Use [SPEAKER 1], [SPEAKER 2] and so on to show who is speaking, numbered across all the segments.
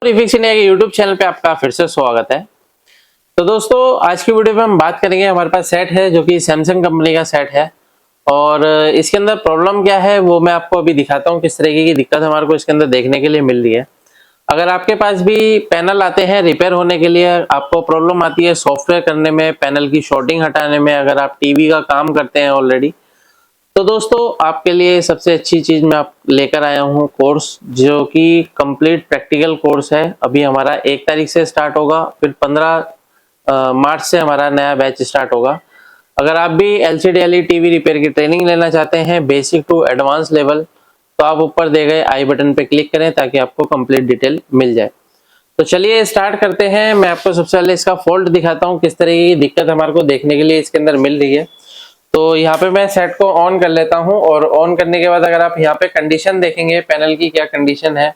[SPEAKER 1] Refix India के YouTube channel पे आपका फिर से स्वागत है। तो दोस्तों आज की वीडियो में हम बात करेंगे, हमारे पास सेट है जो कि सैमसंग कंपनी का सेट है और इसके अंदर प्रॉब्लम क्या है वो मैं आपको अभी दिखाता हूँ। किस तरीके की दिक्कत हमारे को इसके अंदर देखने के लिए मिल रही है। अगर आपके पास भी पैनल आते हैं रिपेयर होने के लिए, आपको प्रॉब्लम आती है सॉफ्टवेयर करने में, पैनल की शॉर्टिंग हटाने में, अगर आप टीवी का काम करते हैं ऑलरेडी, तो दोस्तों आपके लिए सबसे अच्छी चीज मैं आप लेकर आया हूँ कोर्स, जो कि कंप्लीट प्रैक्टिकल कोर्स है। अभी हमारा 1 तारीख से स्टार्ट होगा, फिर 15 मार्च से हमारा नया बैच स्टार्ट होगा। अगर आप भी एलसीडी एलईडी टीवी रिपेयर की ट्रेनिंग लेना चाहते हैं बेसिक टू एडवांस लेवल, तो आप ऊपर दिए गए आई बटन पे क्लिक करें ताकि आपको कंप्लीट डिटेल मिल जाए। तो चलिए स्टार्ट करते हैं। मैं आपको सबसे पहले इसका फॉल्ट दिखाता हूँ, किस तरीके की दिक्कत हमारे को देखने के लिए इसके अंदर मिल रही है। तो यहाँ पे मैं सेट को ऑन कर लेता हूँ और ऑन करने के बाद अगर आप यहाँ पे कंडीशन देखेंगे पैनल की क्या कंडीशन है,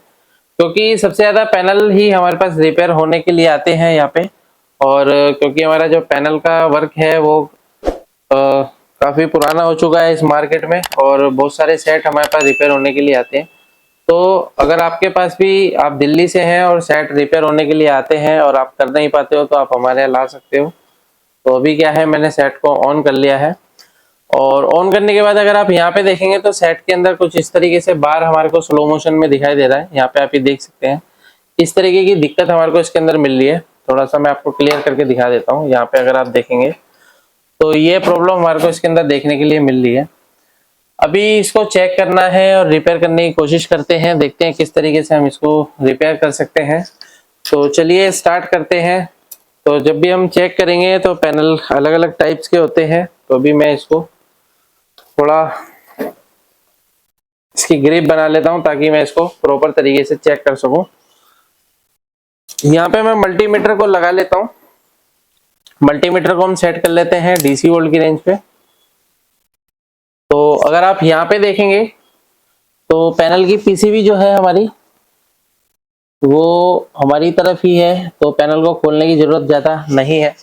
[SPEAKER 1] क्योंकि सबसे ज्यादा पैनल ही हमारे पास रिपेयर होने के लिए आते हैं यहाँ पे। और क्योंकि हमारा जो पैनल का वर्क है वो काफी पुराना हो चुका है इस मार्केट में और बहुत सारे सेट हमारे पास रिपेयर होने के लिए आते हैं। तो अगर आपके पास भी, आप दिल्ली से हैं और सेट रिपेयर होने के लिए आते हैं और आप कर नहीं पाते हो, तो आप हमारे यहाँ ला सकते हो। तो अभी क्या है, मैंने सेट को ऑन कर लिया है और ऑन करने के बाद अगर आप यहाँ पे देखेंगे तो सेट के अंदर कुछ इस तरीके से बार हमारे को स्लो मोशन में दिखाई दे रहा है। यहाँ पे आप ये देख सकते हैं, इस तरीके की दिक्कत हमारे को इसके अंदर मिल रही है। थोड़ा सा मैं आपको क्लियर करके दिखा देता हूँ। यहाँ पे अगर आप देखेंगे तो ये प्रॉब्लम हमारे को इसके अंदर देखने के लिए मिल रही है। अभी इसको चेक करना है और रिपेयर करने की कोशिश करते हैं, देखते हैं किस तरीके से हम इसको रिपेयर कर सकते हैं। तो चलिए स्टार्ट करते हैं। तो जब भी हम चेक करेंगे तो पैनल अलग अलग टाइप्स के होते हैं, तो अभी मैं इसको थोड़ा इसकी ग्रिप बना लेता हूं ताकि मैं इसको प्रॉपर तरीके से चेक कर सकूं। यहाँ पे मैं मल्टीमीटर को लगा लेता हूं। मल्टीमीटर को हम सेट कर लेते हैं डीसी वोल्ट की रेंज पे। तो अगर आप यहाँ पे देखेंगे तो पैनल की पीसीबी जो है हमारी, वो हमारी तरफ ही है, तो पैनल को खोलने की जरूरत ज्यादा नहीं है।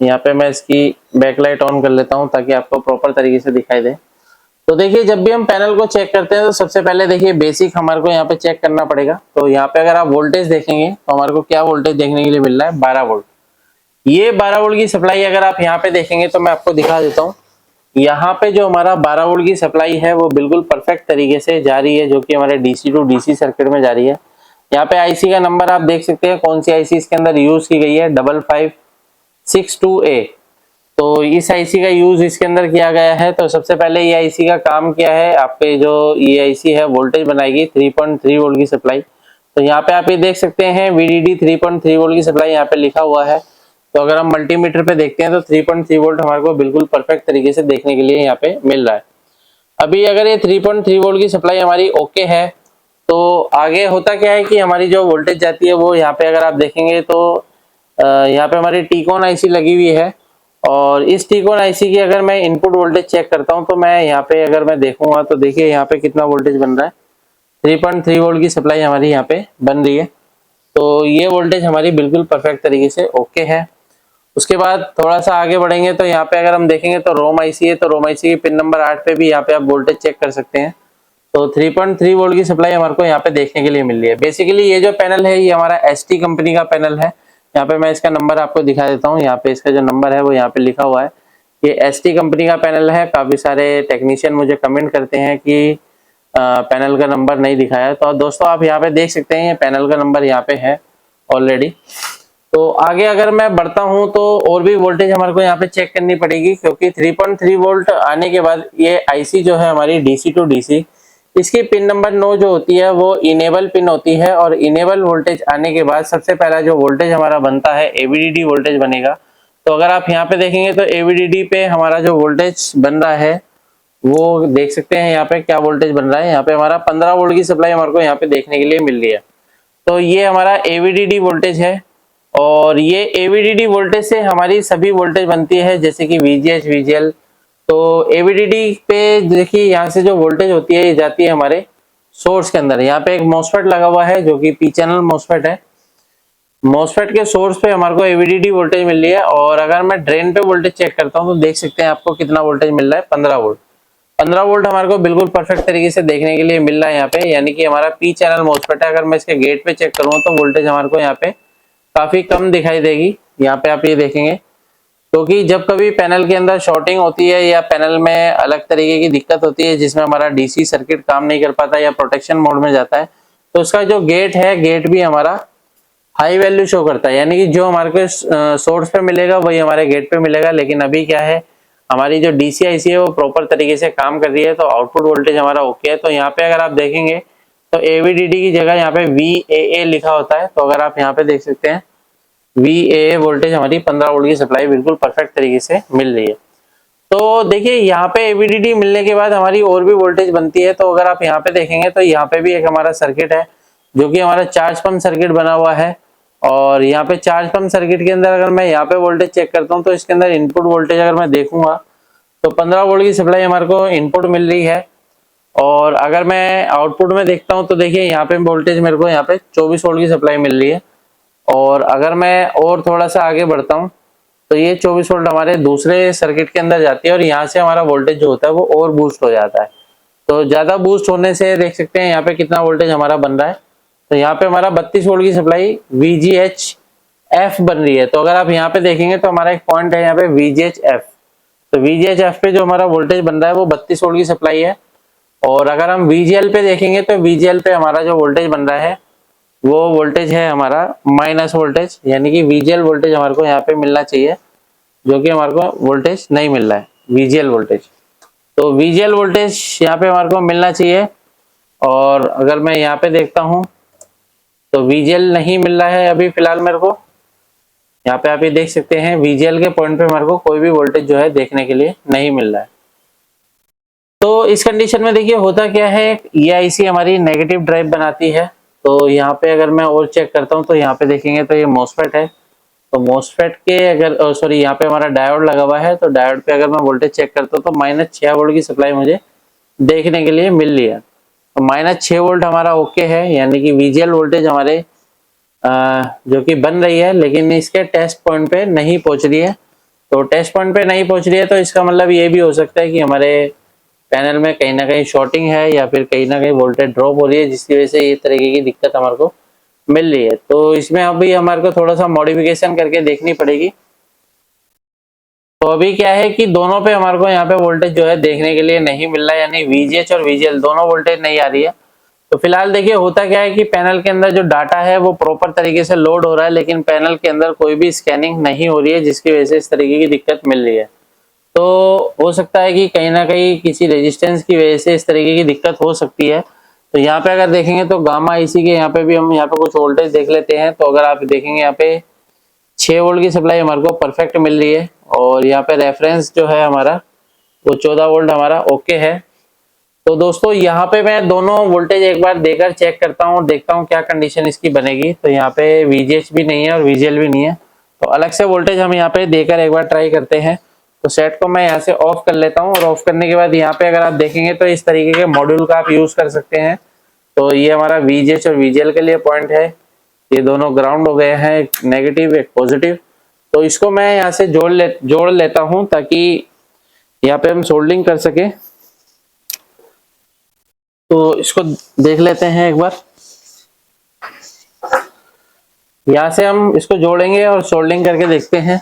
[SPEAKER 1] यहाँ पे मैं इसकी बैकलाइट ऑन कर लेता हूँ ताकि आपको प्रॉपर तरीके से दिखाई दे। तो देखिए, जब भी हम पैनल को चेक करते हैं तो सबसे पहले देखिए बेसिक हमारे को यहाँ पे चेक करना पड़ेगा। तो यहाँ पे अगर आप वोल्टेज देखेंगे तो हमारे को क्या वोल्टेज देखने के लिए मिल रहा है, 12 वोल्ट। ये 12 वोल्ट की सप्लाई अगर आप यहाँ पे देखेंगे तो मैं आपको दिखा देता हूँ। यहाँ पे जो हमारा 12 वोल्ट की सप्लाई है वो बिल्कुल परफेक्ट तरीके से जा रही है, जो कि हमारे डीसी टू डीसी सर्किट में जा रही है। यहाँ पे आईसी का नंबर आप देख सकते हैं, कौन सी आईसी इसके अंदर यूज की गई है, 5562A। तो इस आईसी का यूज इसके अंदर किया गया है। तो सबसे पहले ये आईसी का काम क्या है, आपके जो ये आईसी है वोल्टेज बनाएगी 3.3 वोल्ट की सप्लाई। तो यहाँ पे आप ये देख सकते हैं VDD 3.3 वोल्ट की सप्लाई यहाँ पे लिखा हुआ है। तो अगर हम मल्टीमीटर पे देखते हैं तो 3.3 वोल्ट हमारे को बिल्कुल परफेक्ट तरीके से देखने के लिए यहाँ पे मिल रहा है। अभी अगर ये 3.3 वोल्ट की सप्लाई हमारी ओके है, तो आगे होता क्या है कि हमारी जो वोल्टेज जाती है वो यहाँ पे अगर आप देखेंगे तो यहाँ पे हमारी टीकॉन आईसी लगी हुई है। और इस टीकॉन आईसी की अगर मैं इनपुट वोल्टेज चेक करता हूं तो मैं यहाँ पे अगर मैं देखूंगा तो देखिए यहाँ पे कितना वोल्टेज बन रहा है, 3.3 वोल्ट की सप्लाई हमारी यहाँ पे बन रही है। तो ये वोल्टेज हमारी बिल्कुल परफेक्ट तरीके से ओके है। उसके बाद थोड़ा सा आगे बढ़ेंगे तो यहाँ पे अगर हम देखेंगे तो रोम आईसी है, तो रोम आईसी की पिन नंबर 8 पे भी यहाँ पे आप वोल्टेज चेक कर सकते हैं। तो 3.3 वोल्ट की सप्लाई हमारे को यहाँ पे देखने के लिए मिल रही है। बेसिकली ये जो पैनल है ये हमारा एसटी कंपनी का पैनल है। यहाँ पे मैं इसका नंबर आपको दिखा देता हूँ। यहाँ पे इसका जो नंबर है वो यहाँ पे लिखा हुआ है। ये एसटी कंपनी का पैनल है। काफी सारे टेक्नीशियन मुझे कमेंट करते हैं कि पैनल का नंबर नहीं दिखाया। तो दोस्तों आप यहाँ पे देख सकते हैं, ये पैनल का नंबर यहाँ पे है ऑलरेडी। तो आगे अगर मैं बढ़ता हूँ तो और भी वोल्टेज हमारे को यहाँ पे चेक करनी पड़ेगी, क्योंकि 3.3 वोल्ट आने के बाद ये आईसी जो है हमारी डीसी टू डीसी, इसकी पिन नंबर 9 जो होती है वो इनेबल पिन होती है। और इनेबल वोल्टेज आने के बाद सबसे पहला जो वोल्टेज हमारा बनता है एवीडीडी वोल्टेज बनेगा। तो अगर आप यहाँ पे देखेंगे तो एवीडीडी पे हमारा जो वोल्टेज बन रहा है वो देख सकते हैं यहाँ पे क्या वोल्टेज बन रहा है। यहाँ पे हमारा 15 वोल्ट की सप्लाई हमारे को यहाँ पे देखने के लिए मिल रही है। तो ये हमारा एवीडीडी वोल्टेज है और ये एवीडीडी वोल्टेज से हमारी सभी वोल्टेज बनती है, जैसे कि वीजीएच वीजीएल। तो एवीडीडी पे देखिए यहाँ से जो वोल्टेज होती है ये जाती है हमारे सोर्स के अंदर। यहाँ पे एक मॉसफेट लगा हुआ है जो कि पी चैनल मॉसफेट है। मॉसफेट के सोर्स पे हमारे को एवीडीडी वोल्टेज मिल रही है। और अगर मैं ड्रेन पे वोल्टेज चेक करता हूँ तो देख सकते हैं आपको कितना वोल्टेज मिल रहा है, 15 वोल्ट। 15 वोल्ट हमारे को बिल्कुल परफेक्ट तरीके से देखने के लिए मिल रहा है यहाँ पे, यानी कि हमारा पी चैनल मोस्फेट है। अगर मैं इसके गेट पे चेक करूँ तो वोल्टेज हमारे को यहाँ पे काफी कम दिखाई देगी। यहाँ पे आप ये देखेंगे, क्योंकि जब कभी पैनल के अंदर शॉर्टिंग होती है या पैनल में अलग तरीके की दिक्कत होती है जिसमें हमारा डीसी सर्किट काम नहीं कर पाता या प्रोटेक्शन मोड में जाता है, तो उसका जो गेट है, गेट भी हमारा हाई वैल्यू शो करता है, यानी कि जो हमारे को सोर्स पे मिलेगा वही हमारे गेट पे मिलेगा। लेकिन अभी क्या है, हमारी जो डीसी आईसी है वो प्रॉपर तरीके से काम कर रही है, तो आउटपुट वोल्टेज हमारा ओके है। तो यहाँ पे अगर आप देखेंगे तो एवीडीडी की जगह यहाँ पे VAA लिखा होता है। तो अगर आप यहाँ पे देख सकते हैं VAA वोल्टेज हमारी 15 वोल्ट की सप्लाई बिल्कुल परफेक्ट तरीके से मिल रही है। तो देखिए यहाँ पे एवीडीडी मिलने के बाद हमारी और भी वोल्टेज बनती है। तो अगर आप यहाँ पे देखेंगे तो यहाँ पे भी एक हमारा सर्किट है जो कि हमारा चार्ज पंप सर्किट बना हुआ है। और यहाँ पे चार्ज पंप सर्किट के अंदर अगर मैं यहाँ पे वोल्टेज चेक करता हूँ तो इसके अंदर इनपुट वोल्टेज अगर मैं देखूंगा तो 15 वोल्ट की सप्लाई हमारे को इनपुट मिल रही है। और अगर मैं आउटपुट में देखता हूँ तो देखिए यहाँ पे वोल्टेज मेरे को यहाँ पे 24 वोल्ट की सप्लाई मिल रही है। और अगर मैं और थोड़ा सा आगे बढ़ता हूँ तो ये 24 वोल्ट हमारे दूसरे सर्किट के अंदर जाती है और यहाँ से हमारा वोल्टेज जो होता है वो और बूस्ट हो जाता है। तो ज्यादा बूस्ट होने से देख सकते हैं यहाँ पे कितना वोल्टेज हमारा बन रहा है। तो यहाँ पे हमारा 32 वोल्ट की सप्लाई VGHF बन रही है। तो अगर आप यहाँ पे देखेंगे तो हमारा एक पॉइंट है यहाँ पे VGHF। तो VGHF पे जो हमारा वोल्टेज बन रहा है वो 32 वोल्ट की सप्लाई है। और अगर हम VGL पे देखेंगे तो VGL पे हमारा जो वोल्टेज बन रहा है वो वोल्टेज है हमारा माइनस वोल्टेज, यानी कि VGL वोल्टेज हमारे को यहाँ पे मिलना चाहिए, जो कि हमारे को वोल्टेज नहीं मिल रहा है VGL वोल्टेज। तो VGL वोल्टेज यहाँ पे हमारे को मिलना चाहिए। और अगर मैं यहाँ पे देखता हूँ तो VGL नहीं मिल रहा है अभी फिलहाल मेरे को। यहाँ पे आप ये देख सकते हैं VGL के पॉइंट पे हमारे को कोई भी वोल्टेज जो है देखने के लिए नहीं मिल रहा है। तो इस कंडीशन में देखिए होता क्या है, ये आईसी हमारी नेगेटिव ड्राइव बनाती है। तो यहाँ पे अगर मैं और चेक करता हूँ तो यहाँ पे देखेंगे तो ये मोसफेट है। तो मोसफेट के अगर सॉरी यहाँ पे हमारा डायोड लगा हुआ है, तो डायोड पे अगर मैं वोल्टेज चेक करता हूँ तो -6 वोल्ट की सप्लाई मुझे देखने के लिए मिल रही है। तो -6 वोल्ट हमारा ओके है, यानी कि VGL वोल्टेज हमारे जो कि बन रही है लेकिन इसके टेस्ट पॉइंट पे नहीं पहुंच रही है। तो टेस्ट पॉइंट पे नहीं पहुंच रही है तो इसका मतलब ये भी हो सकता है कि हमारे पैनल में कहीं ना कहीं शॉर्टिंग है या फिर कहीं ना कहीं वोल्टेज ड्रॉप हो रही है, जिसकी वजह से ये तरीके की दिक्कत हमारे को मिल रही है। तो इसमें अभी हमारे को थोड़ा सा मॉडिफिकेशन करके देखनी पड़ेगी। तो अभी क्या है कि दोनों पे हमारे को यहाँ पे वोल्टेज जो है देखने के लिए नहीं मिल रहा है, यानी VGH और VGL दोनों वोल्टेज नहीं आ रही है। तो फिलहाल देखिए होता क्या है कि पैनल के अंदर जो डाटा है वो प्रॉपर तरीके से लोड हो रहा है, लेकिन पैनल के अंदर कोई भी स्कैनिंग नहीं हो रही है, जिसकी वजह से इस तरीके की दिक्कत मिल रही है। तो हो सकता है कि कहीं ना कहीं किसी रेजिस्टेंस की वजह से इस तरीके की दिक्कत हो सकती है। तो यहाँ पे अगर देखेंगे तो गामा आईसी के यहाँ पे भी हम यहाँ पे कुछ वोल्टेज देख लेते हैं। तो अगर आप देखेंगे यहाँ पे 6 वोल्ट की सप्लाई हमारे को परफेक्ट मिल रही है और यहाँ पे रेफरेंस जो है हमारा वो 14 वोल्ट हमारा ओके है। तो दोस्तों यहाँ पे मैं दोनों वोल्टेज एक बार देकर चेक करता हूँ और देखता हूँ क्या कंडीशन इसकी बनेगी। तो यहाँ पे VGH भी नहीं है और VGL भी नहीं है, तो अलग से वोल्टेज हम यहाँ पे देकर एक बार ट्राई करते हैं। तो सेट को मैं यहाँ से ऑफ कर लेता हूँ और ऑफ करने के बाद यहाँ पे अगर आप देखेंगे तो इस तरीके के मॉड्यूल का आप यूज कर सकते हैं। तो ये हमारा VGH और VGL के लिए पॉइंट है, ये दोनों ग्राउंड हो गए हैं, एक नेगेटिव एक पॉजिटिव। तो इसको मैं यहाँ से जोड़ लेता हूँ ताकि यहाँ पे हम सोल्डिंग कर सके। तो इसको देख लेते हैं एक बार, यहाँ से हम इसको जोड़ेंगे और सोल्डिंग करके देखते हैं।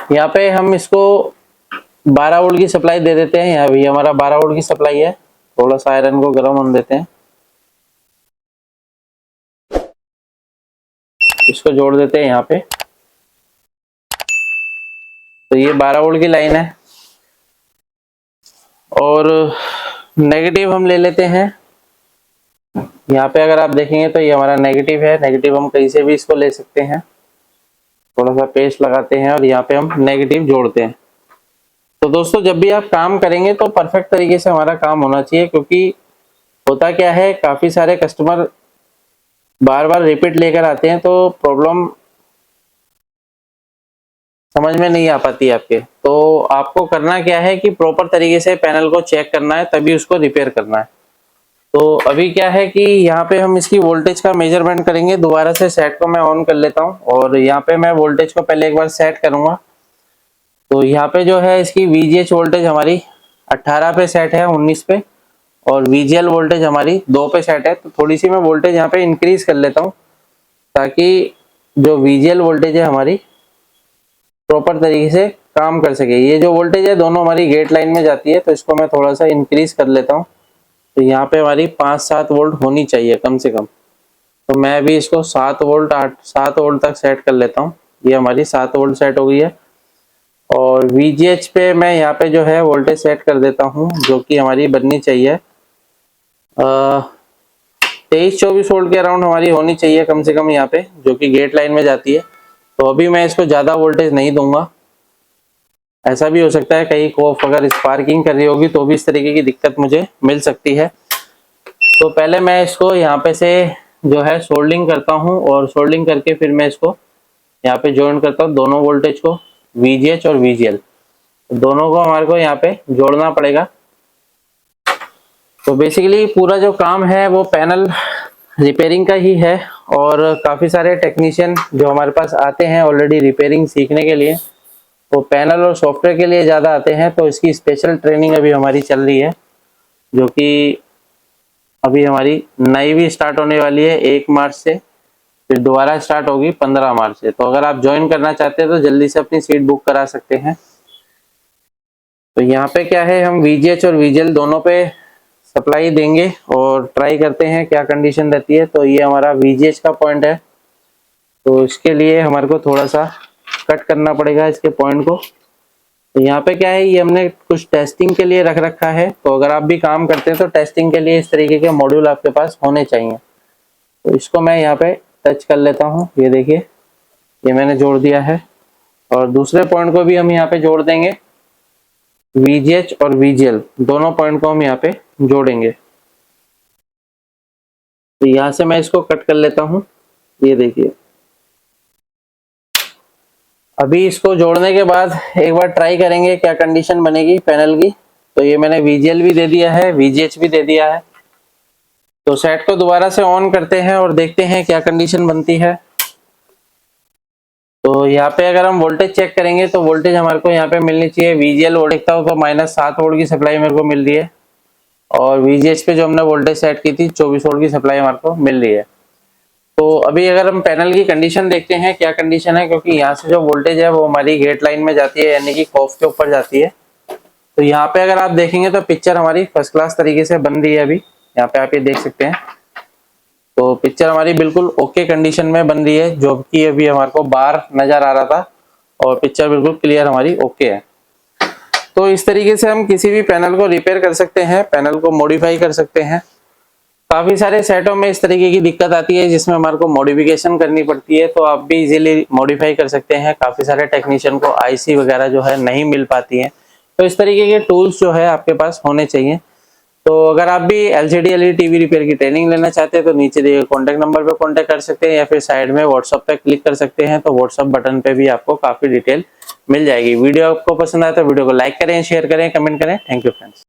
[SPEAKER 1] यहाँ पे हम इसको 12 वोल्ट की सप्लाई दे देते हैं। यहाँ भी हमारा 12 वोल्ट की सप्लाई है। थोड़ा सा आयरन को गर्म होने देते हैं, इसको जोड़ देते हैं यहाँ पे। तो ये 12 वोल्ट की लाइन है और नेगेटिव हम ले लेते हैं। यहाँ पे अगर आप देखेंगे तो ये हमारा नेगेटिव है, नेगेटिव हम कहीं से भी इसको ले सकते हैं। थोड़ा सा पेस्ट लगाते हैं और यहाँ पे हम नेगेटिव जोड़ते हैं। तो दोस्तों जब भी आप काम करेंगे तो परफेक्ट तरीके से हमारा काम होना चाहिए, क्योंकि होता क्या है काफी सारे कस्टमर बार बार रिपीट लेकर आते हैं तो प्रॉब्लम समझ में नहीं आ पाती है आपके। तो आपको करना क्या है कि प्रॉपर तरीके से पैनल को चेक करना है, तभी उसको रिपेयर करना है। तो अभी क्या है कि यहाँ पे हम इसकी वोल्टेज का मेजरमेंट करेंगे। दोबारा से सेट को मैं ऑन कर लेता हूँ और यहाँ पे मैं वोल्टेज को पहले एक बार सेट करूंगा। तो यहाँ पे जो है इसकी VGH वोल्टेज हमारी 18 पे सेट है, 19 पे, और VGL वोल्टेज हमारी 2 पे सेट है। तो थोड़ी सी मैं वोल्टेज यहाँ पे इंक्रीज कर लेता हूँ ताकि जो VGL वोल्टेज है हमारी प्रॉपर तरीके से काम कर सके। ये जो वोल्टेज है दोनों हमारी गेट लाइन में जाती है, तो इसको मैं थोड़ा सा इंक्रीज कर लेता हूँ। तो यहाँ पे हमारी 5-7 वोल्ट होनी चाहिए कम से कम। तो मैं अभी इसको 7 वोल्ट 7 वोल्ट तक सेट कर लेता हूँ। ये हमारी 7 वोल्ट सेट हो गई है। और VGH पे मैं यहाँ पे जो है वोल्टेज सेट कर देता हूँ, जो कि हमारी बननी चाहिए 23-24 वोल्ट के अराउंड हमारी होनी चाहिए कम से कम यहाँ पे, जो कि गेट लाइन में जाती है। तो अभी मैं इसको ज़्यादा वोल्टेज नहीं दूंगा। ऐसा भी हो सकता है कहीं को अगर स्पार्किंग कर रही होगी तो भी इस तरीके की दिक्कत मुझे मिल सकती है। तो पहले मैं इसको यहाँ पे से जो है सोल्डिंग करता हूँ, और सोल्डिंग करके फिर मैं इसको यहाँ पे ज्वाइन करता हूँ दोनों वोल्टेज को, VGH और VGL दोनों को हमारे को यहाँ पे जोड़ना पड़ेगा। तो बेसिकली पूरा जो काम है वो पैनल रिपेयरिंग का ही है, और काफ़ी सारे टेक्नीशियन जो हमारे पास आते हैं ऑलरेडी रिपेयरिंग सीखने के लिए, वो पैनल और सॉफ्टवेयर के लिए ज़्यादा आते हैं। तो इसकी स्पेशल ट्रेनिंग अभी हमारी चल रही है, जो कि अभी हमारी नई भी स्टार्ट होने वाली है 1 मार्च से, फिर दोबारा स्टार्ट होगी 15 मार्च से। तो अगर आप ज्वाइन करना चाहते हैं तो जल्दी से अपनी सीट बुक करा सकते हैं। तो यहाँ पे क्या है, हम VGH और VGL दोनों पे सप्लाई देंगे और ट्राई करते हैं क्या कंडीशन रहती है। तो ये हमारा VGH का पॉइंट है, तो इसके लिए हमारे को थोड़ा सा कट करना पड़ेगा इसके पॉइंट को। तो यहाँ पे क्या है, ये हमने कुछ टेस्टिंग के लिए रख रखा है। तो अगर आप भी काम करते हैं तो टेस्टिंग के लिए इस तरीके के मॉड्यूल आपके पास होने चाहिए। तो इसको मैं यहाँ पे टच कर लेता हूँ। ये देखिए, ये मैंने जोड़ दिया है। और दूसरे पॉइंट को भी हम यहाँ पे जोड़ देंगे, VGH और VGL दोनों पॉइंट को हम यहाँ पे जोड़ेंगे। तो यहाँ से मैं इसको कट कर लेता हूँ। ये देखिए, अभी इसको जोड़ने के बाद एक बार ट्राई करेंगे क्या कंडीशन बनेगी पैनल की। तो ये मैंने VGL भी दे दिया है, VGH भी दे दिया है। तो सेट को दोबारा से ऑन करते हैं और देखते हैं क्या कंडीशन बनती है। तो यहाँ पे अगर हम वोल्टेज चेक करेंगे तो वोल्टेज हमारे को यहाँ पे मिलनी चाहिए। VGL वोल्टेज देखता हूँ तो -7 वोल्ट की सप्लाई मेरे को मिल रही है, और VGH पे जो हमने वोल्टेज सेट की थी 24 वोल्ट की सप्लाई हमारे को मिल रही है। तो अभी अगर हम पैनल की कंडीशन देखते हैं क्या कंडीशन है, क्योंकि यहाँ से जो वोल्टेज है वो हमारी गेट लाइन में जाती है, यानी कि खौफ के ऊपर जाती है। तो यहाँ पे अगर आप देखेंगे तो पिक्चर हमारी फर्स्ट क्लास तरीके से बन रही है। अभी यहाँ पे आप ये देख सकते हैं, तो पिक्चर हमारी बिल्कुल ओके कंडीशन में बन रही है, जो कि अभी हमारे को बार नजर आ रहा था, और पिक्चर बिल्कुल क्लियर हमारी ओके है। तो इस तरीके से हम किसी भी पैनल को रिपेयर कर सकते हैं, पैनल को मॉडिफाई कर सकते हैं। काफी सारे सेटों में इस तरीके की दिक्कत आती है जिसमें हमारे को मॉडिफिकेशन करनी पड़ती है, तो आप भी इजीली मॉडिफाई कर सकते हैं। काफी सारे टेक्नीशियन को IC वगैरह जो है नहीं मिल पाती है, तो इस तरीके के टूल्स जो है आपके पास होने चाहिए। तो अगर आप भी LCD LED TV रिपेयर की ट्रेनिंग लेना चाहते हैं तो नीचे दिए कॉन्टैक्ट नंबर पे कॉन्टैक्ट कर सकते हैं, या फिर साइड में WhatsApp पे क्लिक कर सकते हैं। तो WhatsApp बटन पे भी आपको काफी डिटेल मिल जाएगी। वीडियो आपको पसंद आया तो वीडियो को लाइक करें, शेयर करें, कमेंट करें। Thank you friends.